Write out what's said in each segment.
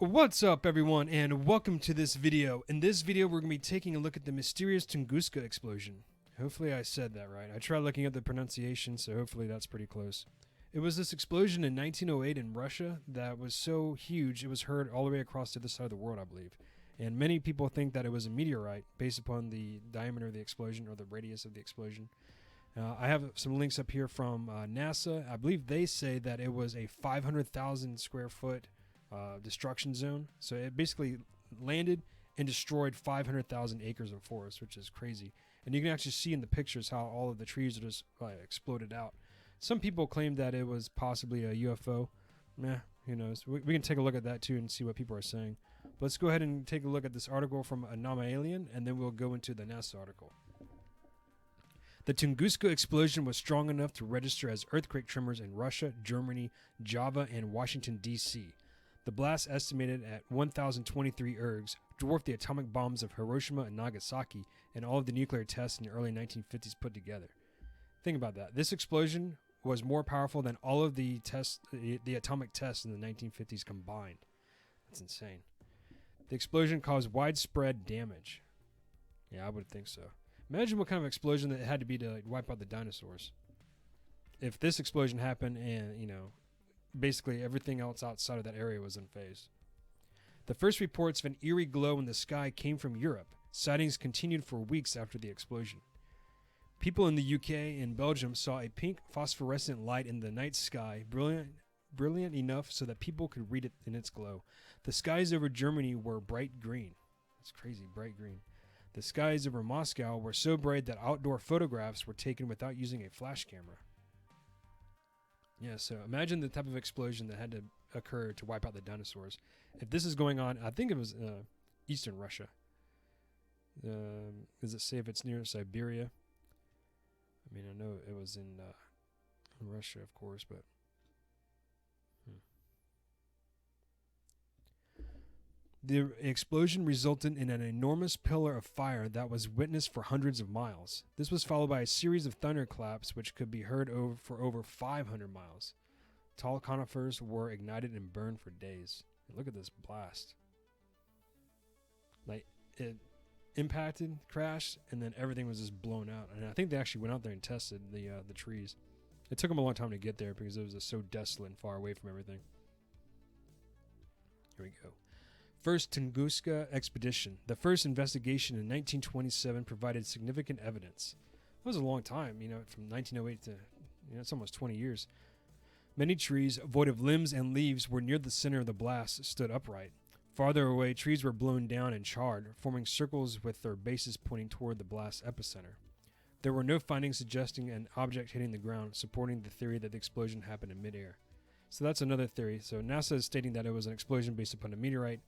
What's up, everyone, and welcome to this video. In this video, we're going to be taking a look at the mysterious Tunguska Explosion. Hopefully I said that right. I tried looking up the pronunciation, so hopefully that's pretty close. It was this explosion in 1908 in Russia that was so huge it was heard all the way across the other side of the world, I believe. And many people think that it was a meteorite based upon the diameter of the explosion or the radius of the explosion. I have some links up here from NASA. I believe they say that it was a 500,000 square foot destruction zone. So it basically landed and destroyed 500,000 acres of forest, which is crazy. And you can actually see in the pictures how all of the trees are just exploded out. Some people claim that it was possibly a UFO. Who knows? We can take a look at that too and see what people are saying. But let's go ahead and take a look at this article from Anomalien, and then we'll go into the NASA article. The Tunguska explosion was strong enough to register as earthquake tremors in Russia, Germany, Java, and Washington, D.C. The blast, estimated at 1,023 ergs, dwarfed the atomic bombs of Hiroshima and Nagasaki and all of the nuclear tests in the early 1950s put together. Think about that. This explosion was more powerful than all of the atomic tests in the 1950s combined. That's insane. The explosion caused widespread damage. Yeah, I would think so. Imagine what kind of explosion that it had to be to wipe out the dinosaurs. If this explosion happened and, basically everything else outside of that area was unfazed. The first reports of an eerie glow in the sky came from Europe. Sightings continued for weeks after the explosion. People in the UK and Belgium saw a pink phosphorescent light in the night sky, brilliant enough so that people could read it in its glow. The skies over Germany were bright green. That's crazy, bright green. The skies over Moscow were so bright that outdoor photographs were taken without using a flash camera. Yeah, so imagine the type of explosion that had to occur to wipe out the dinosaurs. If this is going on, I think it was eastern Russia. Does it say if it's near Siberia? I mean, I know it was in Russia, of course, but... The explosion resulted in an enormous pillar of fire that was witnessed for hundreds of miles. This was followed by a series of thunderclaps which could be heard for over 500 miles. Tall conifers were ignited and burned for days. And look at this blast. Like, it impacted, crashed, and then everything was just blown out. And I think they actually went out there and tested the trees. It took them a long time to get there because it was just so desolate and far away from everything. Here we go. First Tunguska Expedition. The first investigation in 1927 provided significant evidence. That was a long time, from 1908 to, it's almost 20 years. Many trees, void of limbs and leaves, were near the center of the blast, stood upright. Farther away, trees were blown down and charred, forming circles with their bases pointing toward the blast epicenter. There were no findings suggesting an object hitting the ground, supporting the theory that the explosion happened in midair. So that's another theory. So NASA is stating that it was an explosion based upon a meteorite.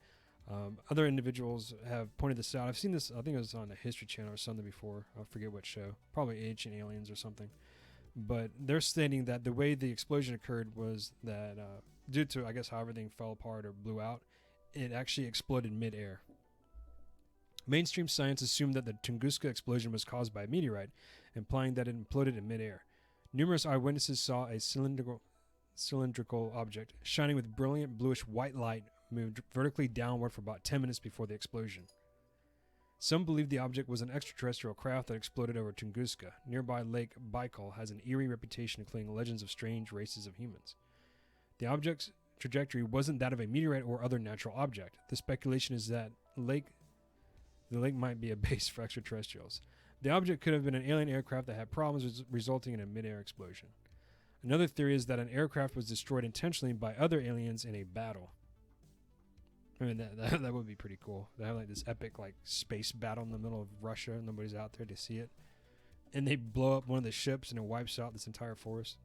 Other individuals have pointed this out. I've seen this, I think it was on the History Channel or something before. I forget what show. Probably Ancient Aliens or something. But they're stating that the way the explosion occurred was that due to, I guess, how everything fell apart or blew out, it actually exploded mid-air. Mainstream science assumed that the Tunguska explosion was caused by a meteorite, implying that it imploded in mid-air. Numerous eyewitnesses saw a cylindrical object shining with brilliant bluish-white light moved vertically downward for about 10 minutes before the explosion. Some believe the object was an extraterrestrial craft that exploded over Tunguska. Nearby Lake Baikal has an eerie reputation including legends of strange races of humans. The object's trajectory wasn't that of a meteorite or other natural object. The speculation is that the lake might be a base for extraterrestrials. The object could have been an alien aircraft that had problems resulting in a mid-air explosion. Another theory is that an aircraft was destroyed intentionally by other aliens in a battle. I mean, that would be pretty cool. They have this epic space battle in the middle of Russia. Nobody's out there to see it. And they blow up one of the ships and it wipes out this entire forest.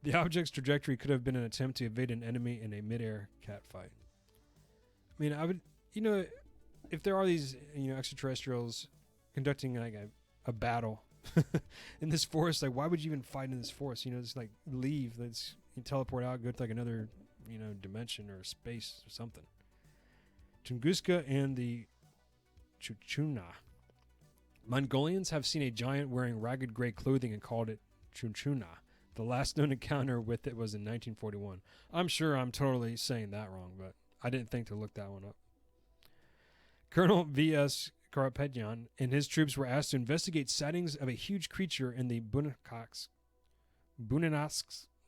The object's trajectory could have been an attempt to evade an enemy in a mid-air catfight. I mean, I would, if there are these, extraterrestrials conducting a battle in this forest, why would you even fight in this forest? Just leave, you teleport out, go to another, dimension or space or something. Tunguska and the Chuchuna. Mongolians have seen a giant wearing ragged gray clothing and called it Chuchuna. The last known encounter with it was in 1941. I'm sure I'm totally saying that wrong, but I didn't think to look that one up. Colonel V.S. Karapetyan and his troops were asked to investigate sightings of a huge creature in the Bunanask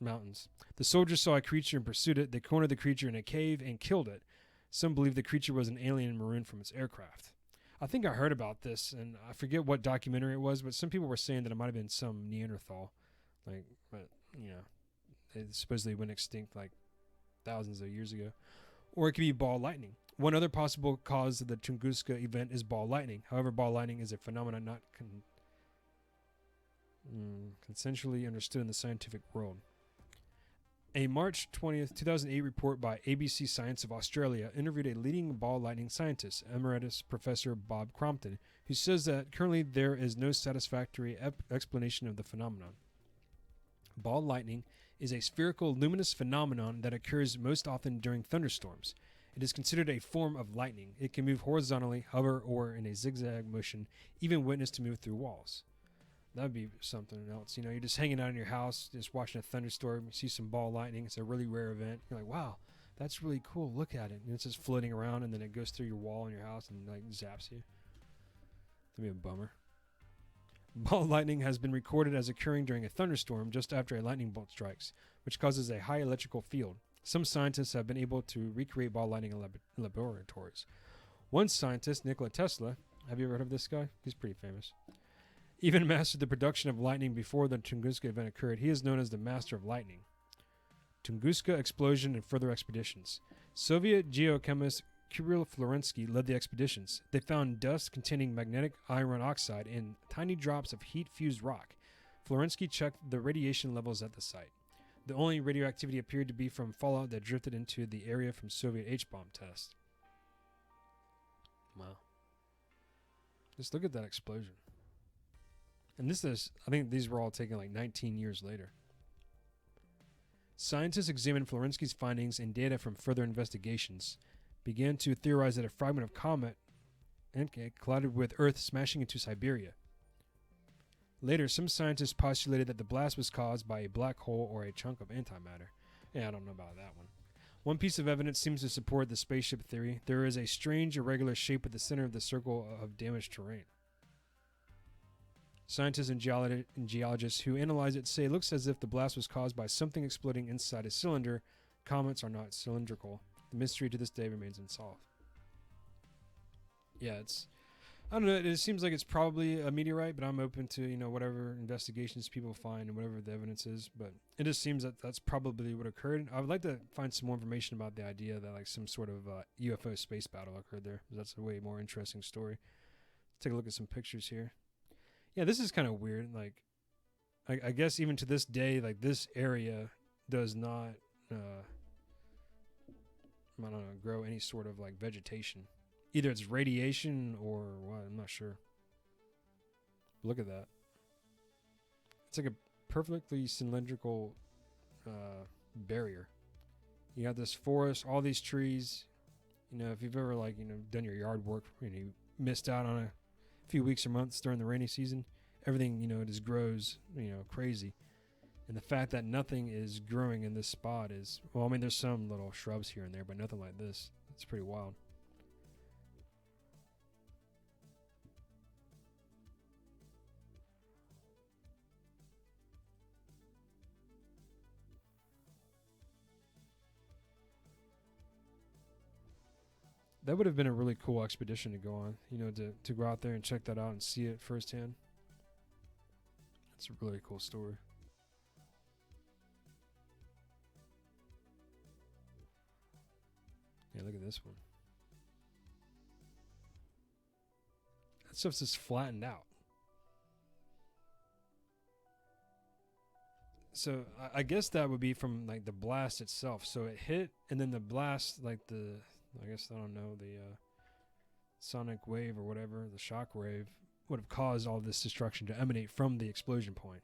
Mountains. The soldiers saw a creature and pursued it. They cornered the creature in a cave and killed it. Some believe the creature was an alien marooned from its aircraft. I think I heard about this, and I forget what documentary it was, but some people were saying that it might have been some Neanderthal. But, they supposedly went extinct like thousands of years ago. Or it could be ball lightning. One other possible cause of the Tunguska event is ball lightning. However, ball lightning is a phenomenon not consensually understood in the scientific world. A March 20th, 2008 report by ABC Science of Australia interviewed a leading ball lightning scientist, Emeritus Professor Bob Crompton, who says that currently there is no satisfactory explanation of the phenomenon. Ball lightning is a spherical luminous phenomenon that occurs most often during thunderstorms. It is considered a form of lightning. It can move horizontally, hover, or in a zigzag motion, even witnessed to move through walls. That would be something else. You're just hanging out in your house, just watching a thunderstorm. You see some ball lightning. It's a really rare event. You're like, wow, that's really cool. Look at it. And it's just floating around, and then it goes through your wall in your house and zaps you. That'd be a bummer. Ball lightning has been recorded as occurring during a thunderstorm just after a lightning bolt strikes, which causes a high electrical field. Some scientists have been able to recreate ball lightning in laboratories. One scientist, Nikola Tesla, have you ever heard of this guy? He's pretty famous. Even mastered the production of lightning before the Tunguska event occurred. He is known as the Master of Lightning. Tunguska Explosion and further expeditions. Soviet geochemist Kirill Florensky led the expeditions. They found dust containing magnetic iron oxide and tiny drops of heat-fused rock. Florensky checked the radiation levels at the site. The only radioactivity appeared to be from fallout that drifted into the area from Soviet H-bomb tests. Wow. Just look at that explosion. And I think these were all taken like 19 years later. Scientists examined Florensky's findings and data from further investigations, began to theorize that a fragment of comet collided with Earth, smashing into Siberia. Later, some scientists postulated that the blast was caused by a black hole or a chunk of antimatter. Yeah, I don't know about that one. One piece of evidence seems to support the spaceship theory. There is a strange, irregular shape at the center of the circle of damaged terrain. Scientists and geologists who analyze it say it looks as if the blast was caused by something exploding inside a cylinder. Comets are not cylindrical. The mystery to this day remains unsolved. Yeah, I don't know, it seems like it's probably a meteorite, but I'm open to, whatever investigations people find and whatever the evidence is. But it just seems that that's probably what occurred. I would like to find some more information about the idea that like some sort of UFO space battle occurred there. That's a way more interesting story. Take a look at some pictures here. Yeah, this is kind of weird. Like, I guess even to this day, like this area does not, grow any sort of like vegetation. Either it's radiation or what, I'm not sure. Look at that. It's like a perfectly cylindrical barrier. You got this forest, all these trees. If you've ever done your yard work, you missed out on a few weeks or months during the rainy season, everything, just grows, crazy. And the fact that nothing is growing in this spot is, there's some little shrubs here and there, but nothing like this. It's pretty wild. That would have been a really cool expedition to go on, to go out there and check that out and see it firsthand. It's a really cool story. Yeah, look at this one. That stuff's just flattened out. So I guess that would be from like the blast itself. So it hit, and then the blast, like the sonic wave or whatever, the shock wave, would have caused all this destruction to emanate from the explosion point.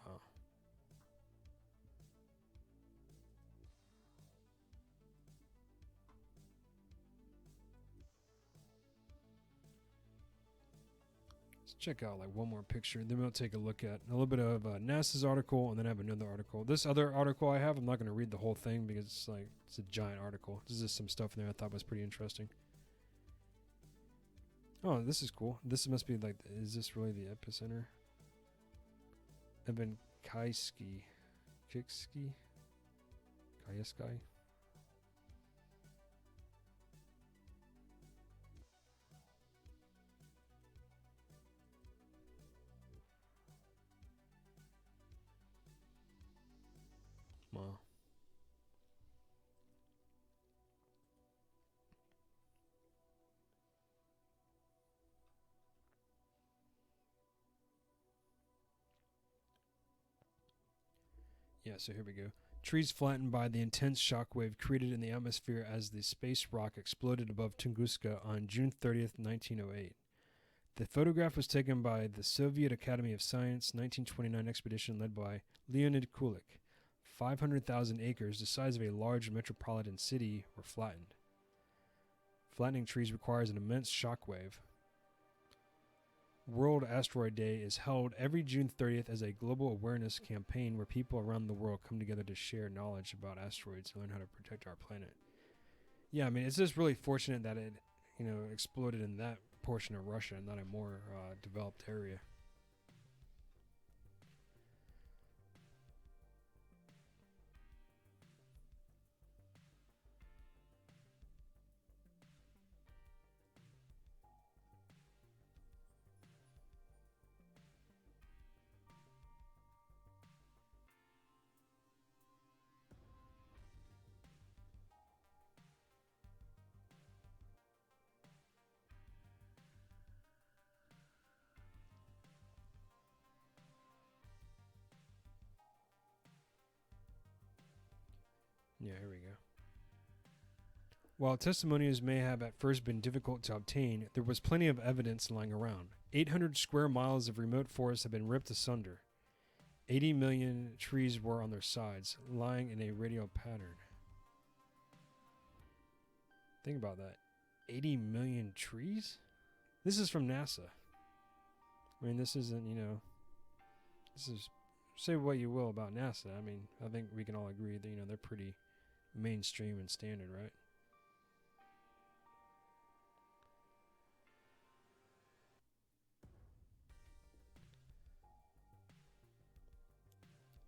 Wow. Let's check out like one more picture. Then we'll take a look at a little bit of NASA's article, and then I have another article. This other article I have, I'm not going to read the whole thing because it's a giant article. There's just some stuff in there I thought was pretty interesting. Oh, this is cool. This must be like, is this really the epicenter? Kayski. Wow. Yeah, so here we go. Trees flattened by the intense shockwave created in the atmosphere as the space rock exploded above Tunguska on June 30th, 1908. The photograph was taken by the Soviet Academy of Science 1929 expedition led by Leonid Kulik. 500,000 acres, the size of a large metropolitan city, were flattened. Flattening trees requires an immense shockwave. World Asteroid Day is held every June 30th as a global awareness campaign where people around the world come together to share knowledge about asteroids and learn how to protect our planet. Yeah, I mean, it's just really fortunate that it, exploded in that portion of Russia and not a more developed area. Yeah, here we go. While testimonies may have at first been difficult to obtain, there was plenty of evidence lying around. 800 square miles of remote forest have been ripped asunder. 80 million trees were on their sides, lying in a radial pattern. Think about that. 80 million trees? This is from NASA. I mean, this isn't, this is, say what you will about NASA. I mean, I think we can all agree that, they're pretty mainstream and standard, right?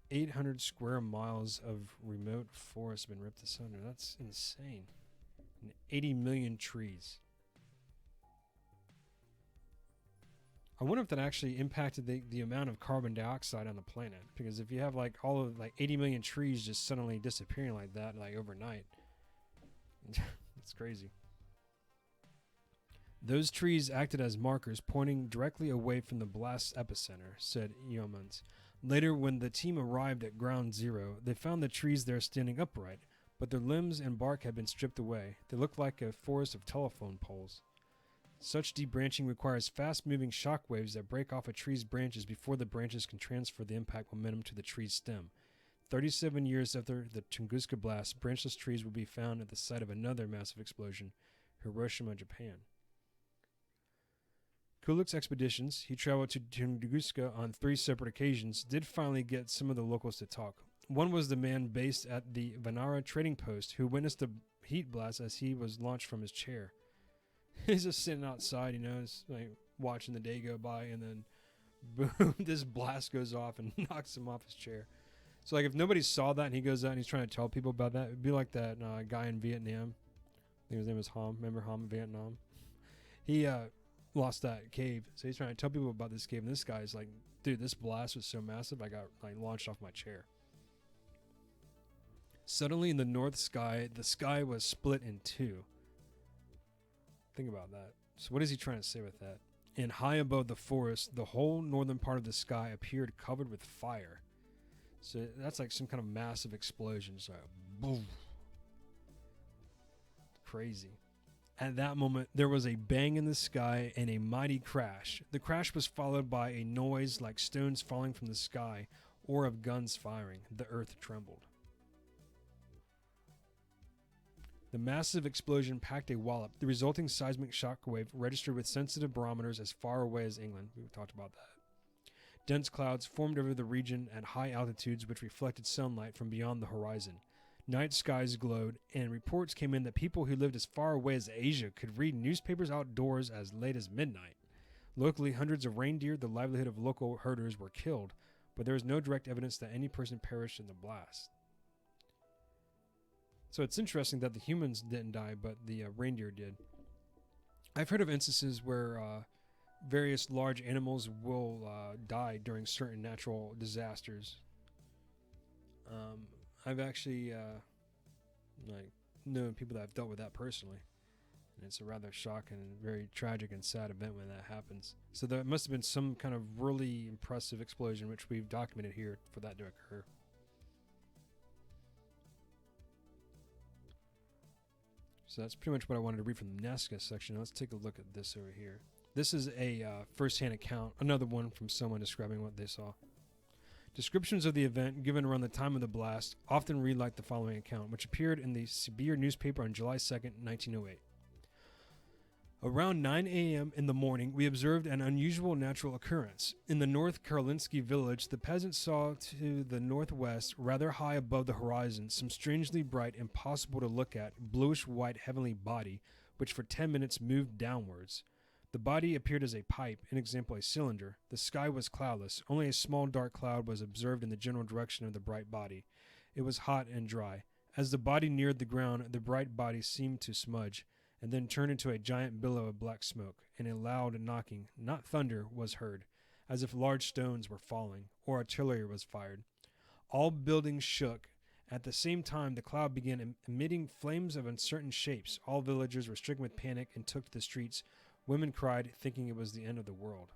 "800 square miles of remote forest have been ripped asunder." That's insane. And 80 million trees. I wonder if that actually impacted the amount of carbon dioxide on the planet. Because if you have like all of like 80 million trees just suddenly disappearing like that, like overnight, it's crazy. Those trees acted as markers pointing directly away from the blast's epicenter, said Yeomans. Later, when the team arrived at ground zero, they found the trees there standing upright, but their limbs and bark had been stripped away. They looked like a forest of telephone poles. Such debranching requires fast-moving shock waves that break off a tree's branches before the branches can transfer the impact momentum to the tree's stem. 37 years after the Tunguska blast, branchless trees will be found at the site of another massive explosion, Hiroshima, Japan. Kulik's expeditions, he traveled to Tunguska on 3 separate occasions, did finally get some of the locals to talk. One was the man based at the Vanara trading post who witnessed the heat blast as he was launched from his chair. He's just sitting outside, just like watching the day go by, and then boom, this blast goes off and knocks him off his chair. So like if nobody saw that and he goes out and he's trying to tell people about that, it'd be like that guy in Vietnam. I think his name was Ham. Remember Ham in Vietnam? He lost that cave, so he's trying to tell people about this cave, and this guy's like, dude, this blast was so massive I got like launched off my chair. Suddenly in the north sky, the sky was split in 2. Think about that. So what is he trying to say with that? And high above the forest, the whole northern part of the sky appeared covered with fire. So that's like some kind of massive explosion. So boom. Crazy. At that moment, there was a bang in the sky and a mighty crash. The crash was followed by a noise like stones falling from the sky or of guns firing. The earth trembled. The massive explosion packed a wallop. The resulting seismic shockwave registered with sensitive barometers as far away as England. We talked about that. Dense clouds formed over the region at high altitudes which reflected sunlight from beyond the horizon. Night skies glowed, and reports came in that people who lived as far away as Asia could read newspapers outdoors as late as midnight. Locally, hundreds of reindeer, the livelihood of local herders, were killed, but there is no direct evidence that any person perished in the blast. So it's interesting that the humans didn't die, but the reindeer did. I've heard of instances where various large animals will die during certain natural disasters. I've actually known people that have dealt with that personally. And it's a rather shocking and very tragic and sad event when that happens. So there must have been some kind of really impressive explosion, which we've documented here, for that to occur. So that's pretty much what I wanted to read from the Nazca section. Let's take a look at this over here. This is a first-hand account, another one from someone describing what they saw. Descriptions of the event given around the time of the blast often read like the following account, which appeared in the Sibir newspaper on July 2nd, 1908. Around 9 a.m. in the morning, we observed an unusual natural occurrence. In the North Karolinsky village, the peasants saw to the northwest, rather high above the horizon, some strangely bright, impossible to look at, bluish-white heavenly body, which for 10 minutes moved downwards. The body appeared as a pipe, in example a cylinder. The sky was cloudless. Only a small dark cloud was observed in the general direction of the bright body. It was hot and dry. As the body neared the ground, the bright body seemed to smudge, and then turned into a giant billow of black smoke, and a loud knocking, not thunder, was heard, as if large stones were falling, or artillery was fired. All buildings shook. At the same time, the cloud began emitting flames of uncertain shapes. All villagers were stricken with panic and took to the streets. Women cried, thinking it was the end of the world.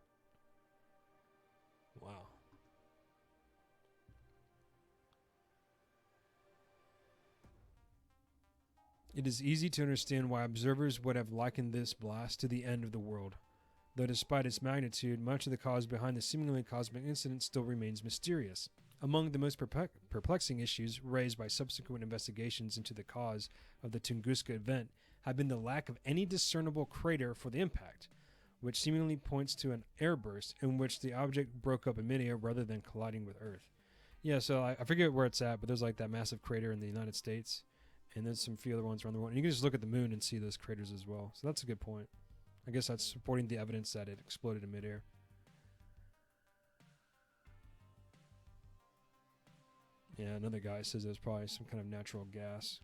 Wow. It is easy to understand why observers would have likened this blast to the end of the world, though despite its magnitude, much of the cause behind the seemingly cosmic incident still remains mysterious. Among the most perplexing issues raised by subsequent investigations into the cause of the Tunguska event have been the lack of any discernible crater for the impact, which seemingly points to an airburst in which the object broke up in midair rather than colliding with Earth. Yeah, so I forget where it's at, but there's like that massive crater in the United States, and there's some few other ones around the world. And you can just look at the moon and see those craters as well. So that's a good point. I guess that's supporting the evidence that it exploded in midair. Yeah, another guy says it was probably some kind of natural gas.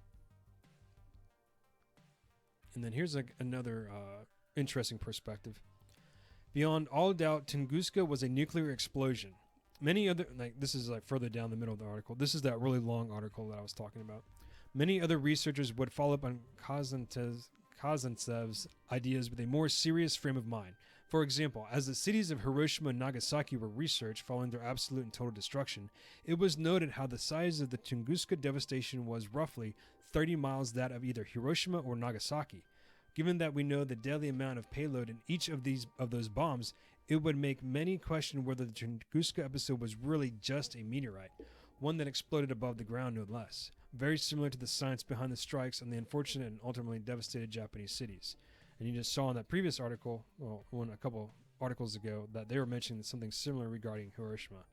And then here's another interesting perspective. Beyond all doubt, Tunguska was a nuclear explosion. Many other, this is further down the middle of the article. This is that really long article that I was talking about. Many other researchers would follow up on Kazantsev's ideas with a more serious frame of mind. For example, as the cities of Hiroshima and Nagasaki were researched following their absolute and total destruction, it was noted how the size of the Tunguska devastation was roughly 30 miles that of either Hiroshima or Nagasaki. Given that we know the deadly amount of payload in each of those bombs, it would make many question whether the Tunguska episode was really just a meteorite, one that exploded above the ground no less. Very similar to the science behind the strikes on the unfortunate and ultimately devastated Japanese cities. And you just saw in that previous article, a couple articles ago, that they were mentioning something similar regarding Hiroshima.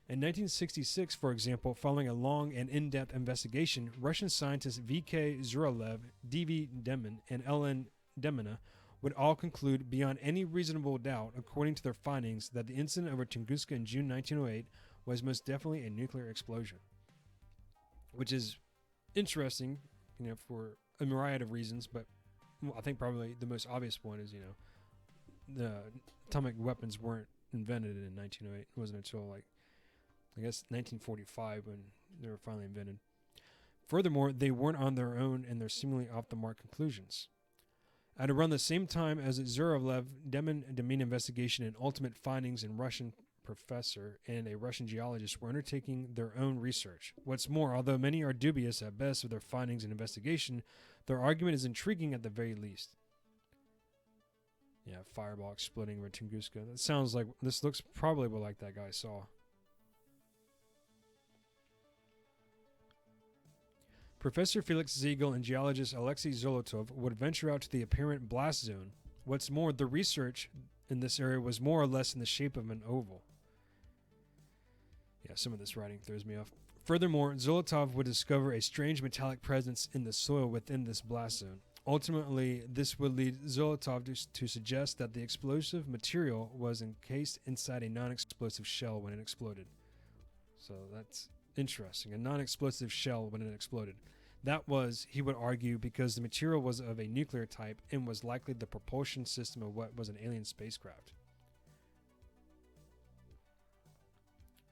In 1966, for example, following a long and in-depth investigation, Russian scientists V.K. Zuralev, D.V. Demin, and L.N. Demina would all conclude beyond any reasonable doubt, according to their findings, that the incident over Tunguska in June 1908 was most definitely a nuclear explosion. Which is interesting, for a myriad of reasons, but I think probably the most obvious one is, the atomic weapons weren't invented in 1908. It wasn't until, 1945 when they were finally invented. Furthermore, they weren't on their own in their seemingly off-the-mark conclusions. At around the same time as the Zuralev Demin investigation and ultimate findings, in Russian professor and a Russian geologist were undertaking their own research. What's more, although many are dubious at best of their findings and investigation, their argument is intriguing at the very least. Yeah, fireball exploding over Tunguska. That sounds like, this looks probably like that guy saw. Professor Felix Ziegel and geologist Alexei Zolotov would venture out to the apparent blast zone. What's more, the research in this area was more or less in the shape of an oval. Yeah, some of this writing throws me off. Furthermore, Zolotov would discover a strange metallic presence in the soil within this blast zone. Ultimately, this would lead Zolotov to suggest that the explosive material was encased inside a non-explosive shell when it exploded. So that's interesting. A non-explosive shell when it exploded. That was, he would argue, because the material was of a nuclear type and was likely the propulsion system of what was an alien spacecraft.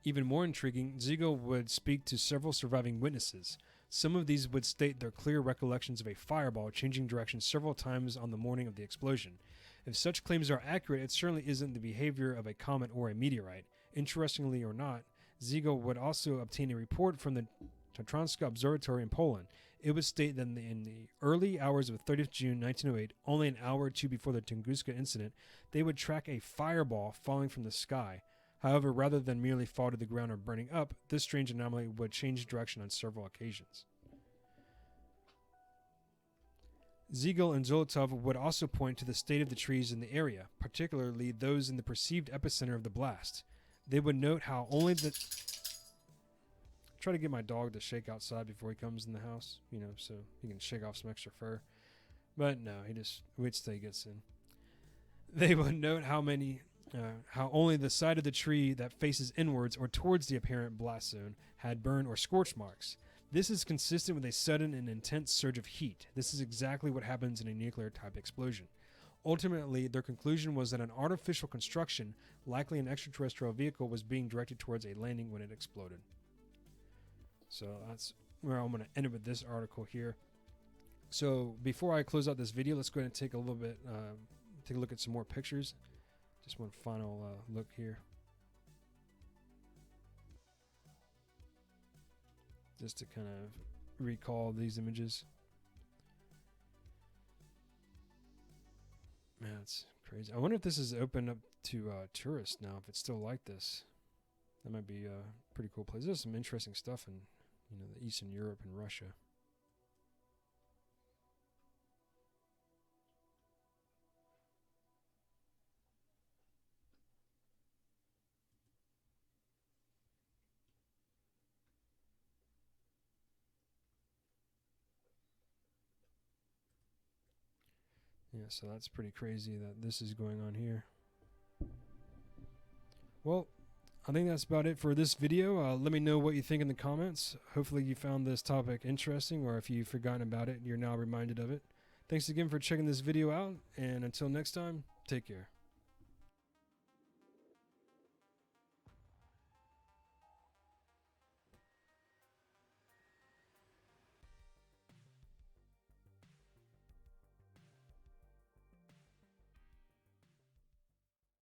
Even more intriguing, Ziegel would speak to several surviving witnesses. Some of these would state their clear recollections of a fireball changing direction several times on the morning of the explosion. If such claims are accurate, it certainly isn't the behavior of a comet or a meteorite. Interestingly or not, Ziegel would also obtain a report from the Tunuska Observatory in Poland. It would state that in the early hours of 30th June 1908, only an hour or two before the Tunguska incident, they would track a fireball falling from the sky. However, rather than merely fall to the ground or burning up, this strange anomaly would change direction on several occasions. Ziegel and Zolotov would also point to the state of the trees in the area, particularly those in the perceived epicenter of the blast. They would note how only the... Try to get my dog to shake outside before he comes in the house, so he can shake off some extra fur. But no, he just waits till he gets in. They would note how only the side of the tree that faces inwards or towards the apparent blast zone had burn or scorch marks. This is consistent with a sudden and intense surge of heat. This is exactly what happens in a nuclear-type explosion. Ultimately, their conclusion was that an artificial construction, likely an extraterrestrial vehicle, was being directed towards a landing when it exploded. So that's where I'm going to end it with this article here. So before I close out this video, let's go ahead and take a look at some more pictures. Just one final look here. Just to kind of recall these images. Man, it's crazy. I wonder if this is open up to tourists now, if it's still like this. That might be a pretty cool place. There's some interesting stuff in the Eastern Europe and Russia. Yeah, so that's pretty crazy that this is going on here. Well, I think that's about it for this video. Let me know what you think in the comments. Hopefully you found this topic interesting, or if you've forgotten about it, you're now reminded of it. Thanks again for checking this video out, and until next time, take care.